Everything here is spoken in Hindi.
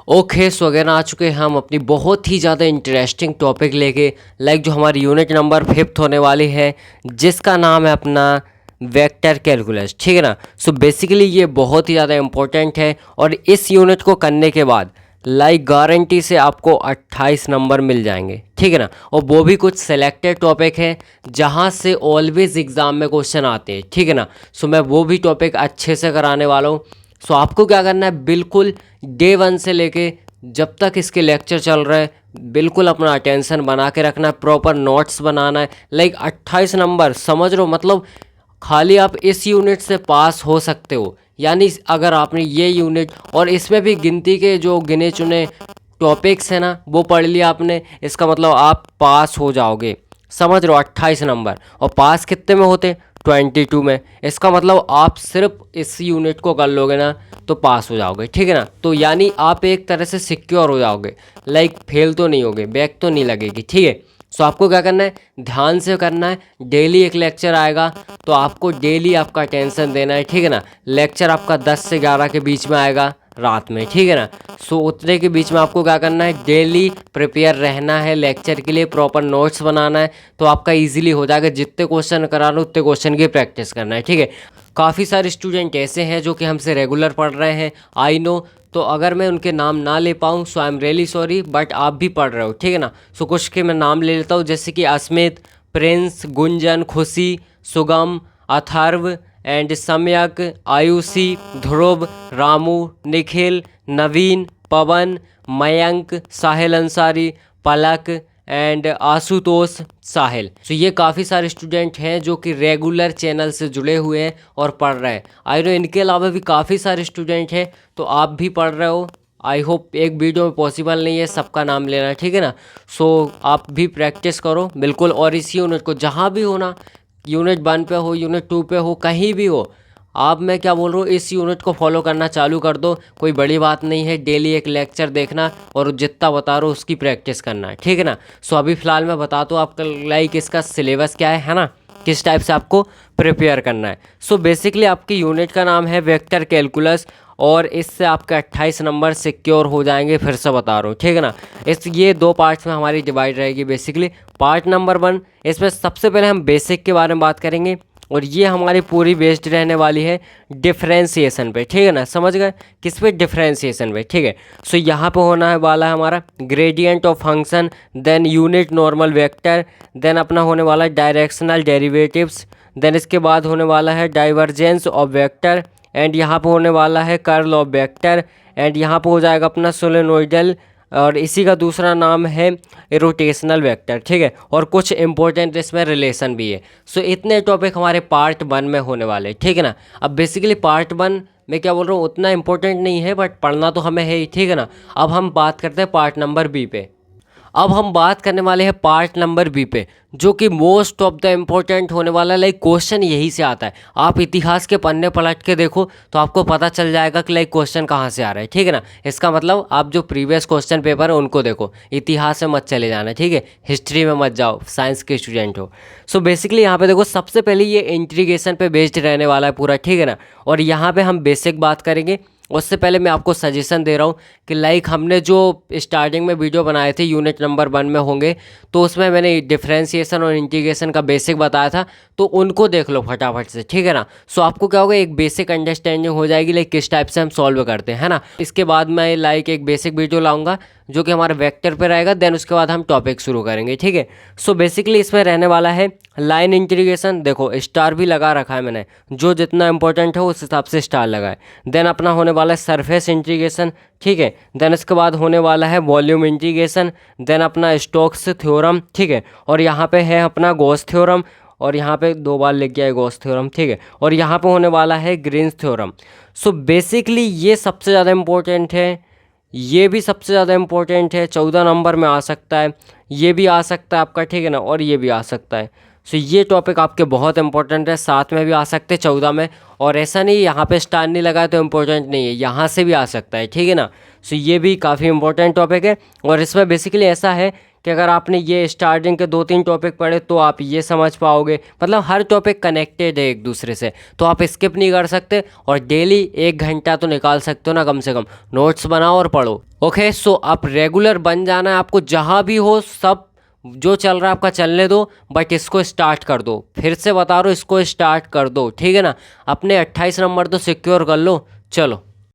ओके सो अगेन आ चुके हैं हम अपनी बहुत ही ज़्यादा इंटरेस्टिंग टॉपिक लेके जो हमारी यूनिट नंबर 5th होने वाली है, जिसका नाम है अपना वेक्टर कैलकुलस। ठीक है ना। सो बेसिकली ये बहुत ही ज़्यादा इम्पोर्टेंट है और इस यूनिट को करने के बाद गारंटी से आपको 28 नंबर मिल जाएंगे। ठीक है ना। और वो भी कुछ सेलेक्टेड टॉपिक है जहाँ से ऑलवेज एग्ज़ाम में क्वेश्चन आते हैं। ठीक है ना। सो मैं वो भी टॉपिक अच्छे से कराने वाला हूँ। सो आपको क्या करना है, बिल्कुल डे 1 से लेके जब तक इसके लेक्चर चल रहे हैं बिल्कुल अपना अटेंशन बना के रखना है, प्रॉपर नोट्स बनाना है। 28 नंबर समझ रहे हो, मतलब खाली आप इस यूनिट से पास हो सकते हो। यानी अगर आपने ये यूनिट और इसमें भी गिनती के जो गिने चुने टॉपिक्स हैं ना वो पढ़ लिया आपने, इसका मतलब आप पास हो जाओगे। समझ रहे हो, 28 नंबर। और पास कितने में होते, 22 में। इसका मतलब आप सिर्फ इस यूनिट को कर लोगे ना तो पास हो जाओगे। ठीक है ना। तो यानी आप एक तरह से सिक्योर हो जाओगे, फेल तो नहीं होगे, बैक तो नहीं लगेगी। ठीक है। सो आपको क्या करना है, ध्यान से करना है। डेली एक लेक्चर आएगा तो आपको डेली आपका अटेंशन देना है। ठीक है ना। लेक्चर आपका 10 से 11 के बीच में आएगा रात में। ठीक है ना। सो उतने के बीच में आपको क्या करना है, डेली प्रिपेयर रहना है लेक्चर के लिए, प्रॉपर नोट्स बनाना है तो आपका इजीली हो जाएगा। जितने क्वेश्चन करा लो उतने क्वेश्चन की प्रैक्टिस करना है। ठीक है। काफ़ी सारे स्टूडेंट ऐसे हैं जो कि हमसे रेगुलर पढ़ रहे हैं, आई नो। तो अगर मैं उनके नाम ना ले पाऊँ so I am really sorry, but आप भी पढ़ रहे हो। ठीक है ना। सो कुछ के मैं नाम ले लेता हूँ, जैसे कि अस्मित, प्रिंस, गुंजन, खुशी, सुगम, अथर्व एंड सम्यक, आयुषी, ध्रुव, रामू, निखिल, नवीन, पवन, मयंक, साहिल अंसारी, पलक एंड आशुतोष, साहिल। सो ये काफ़ी सारे स्टूडेंट हैं जो कि रेगुलर चैनल से जुड़े हुए हैं और पढ़ रहे हैं। आई नो इनके अलावा भी काफ़ी सारे स्टूडेंट हैं, तो आप भी पढ़ रहे हो। आई होप एक वीडियो में पॉसिबल नहीं है सबका नाम लेना। ठीक है ना। सो आप भी प्रैक्टिस करो बिल्कुल, और इस यूनिट को जहाँ भी हो ना, यूनिट 1 पे हो, यूनिट 2 पे हो, कहीं भी हो, आप मैं क्या बोल रहा हूँ, इस यूनिट को फॉलो करना चालू कर दो। कोई बड़ी बात नहीं है, डेली एक लेक्चर देखना और जितना बता रहा हूँ उसकी प्रैक्टिस करना है। ठीक है ना। सो अभी फ़िलहाल मैं बता दूँ आपका इसका सिलेबस क्या है ना, किस टाइप से आपको प्रिपेयर करना है। सो बेसिकली आपकी यूनिट का नाम है वेक्टर कैलकुलस और इससे आपके 28 नंबर सिक्योर हो जाएंगे। फिर से बता रहा हूँ। ठीक है ना। ये 2 पार्ट्स में हमारी डिवाइड रहेगी बेसिकली। पार्ट नंबर 1, इसमें सबसे पहले हम बेसिक के बारे में बात करेंगे और ये हमारी पूरी बेस्ड रहने वाली है डिफ्रेंसिएशन पे। ठीक है ना। समझ गए, किस पे, डिफ्रेंसिएशन पे। ठीक है। सो यहाँ पे होना है वाला है हमारा gradient of function, then unit normal vector, then अपना होने वाला है डायरेक्शनल डेरिवेटिव्स, देन इसके बाद होने वाला है डाइवर्जेंस ऑफ वेक्टर, एंड यहाँ पे होने वाला है कर्ल ऑफ वेक्टर, एंड यहाँ पे हो जाएगा अपना सोलेनोइडल, और इसी का दूसरा नाम है रोटेशनल वेक्टर। ठीक है। और कुछ इंपॉर्टेंट इसमें रिलेशन भी है। सो इतने टॉपिक हमारे पार्ट 1 में होने वाले। ठीक है ना। अब बेसिकली पार्ट 1 मैं क्या बोल रहा हूँ, उतना इंपॉर्टेंट नहीं है बट पढ़ना तो हमें है ही। ठीक है ना। अब हम बात करते हैं पार्ट नंबर बी पे। अब हम बात करने वाले हैं पार्ट नंबर बी पे, जो कि मोस्ट ऑफ द इम्पोर्टेंट होने वाला। क्वेश्चन यही से आता है। आप इतिहास के पन्ने पलट के देखो तो आपको पता चल जाएगा कि क्वेश्चन कहाँ से आ रहा है। ठीक है ना। इसका मतलब आप जो प्रीवियस क्वेश्चन पेपर है उनको देखो, इतिहास में मत चले जाना। ठीक है। हिस्ट्री में मत जाओ, साइंस के स्टूडेंट हो। सो बेसिकली यहाँ पे देखो, सबसे पहले ये इंटीग्रेशन पे बेस्ड रहने वाला है पूरा। ठीक है ना। और यहाँ पे हम बेसिक बात करेंगे। उससे पहले मैं आपको सजेशन दे रहा हूँ कि हमने जो स्टार्टिंग में वीडियो बनाए थे यूनिट नंबर 1 में होंगे, तो उसमें मैंने डिफरेंशिएशन और इंटीग्रेशन का बेसिक बताया था, तो उनको देख लो फटाफट से। ठीक है ना। सो आपको क्या होगा, एक बेसिक अंडरस्टैंडिंग हो जाएगी किस टाइप से हम सॉल्व करते हैं, है ना। इसके बाद मैं एक बेसिक वीडियो लाऊंगा जो कि हमारे वेक्टर पे रहेगा, देन उसके बाद हम टॉपिक शुरू करेंगे। ठीक है। सो बेसिकली इसमें रहने वाला है लाइन इंटीग्रेशन। देखो स्टार भी लगा रखा है मैंने, जो जितना इंपॉर्टेंट है उस हिसाब से स्टार लगाए। देन अपना होने वाला है सरफेस इंटीग्रेशन। ठीक है। देन इसके बाद होने वाला है वॉल्यूम इंटीग्रेशन, देन अपना स्टोक्स थ्योरम। ठीक है। और यहाँ पे है अपना गॉस थ्योरम, और यहाँ पे 2 बार लिख गया है गॉस थ्योरम। ठीक है। और यहाँ पे होने वाला है ग्रीन्स थ्योरम। सो बेसिकली ये सबसे ज़्यादा इम्पोर्टेंट है, ये भी सबसे ज़्यादा इम्पोर्टेंट है, 14 नंबर में आ सकता है, ये भी आ सकता है आपका। ठीक है ना। और ये भी आ सकता है। सो ये टॉपिक आपके बहुत इंपॉर्टेंट है, 7 में भी आ सकते हैं, 14 में। और ऐसा नहीं यहाँ पे स्टार नहीं लगा तो इम्पोर्टेंट नहीं है, यहाँ से भी आ सकता है। ठीक है ना। सो ये भी काफ़ी इंपॉर्टेंट टॉपिक है। और इसमें बेसिकली ऐसा है कि अगर आपने ये स्टार्टिंग के 2-3 टॉपिक पढ़े तो आप ये समझ पाओगे, मतलब हर टॉपिक कनेक्टेड है एक दूसरे से, तो आप स्किप नहीं कर सकते और डेली 1 घंटा तो निकाल सकते हो ना कम से कम, नोट्स बनाओ और पढ़ो। ओके, सो आप रेगुलर बन जाना है आपको, जहाँ भी हो सब जो चल रहा है आपका चलने दो, बट इसको स्टार्ट कर दो, फिर से बता रहा हूँ इसको स्टार्ट कर दो, ठीक है ना। अपने 28 नंबर तो सिक्योर कर लो, चलो।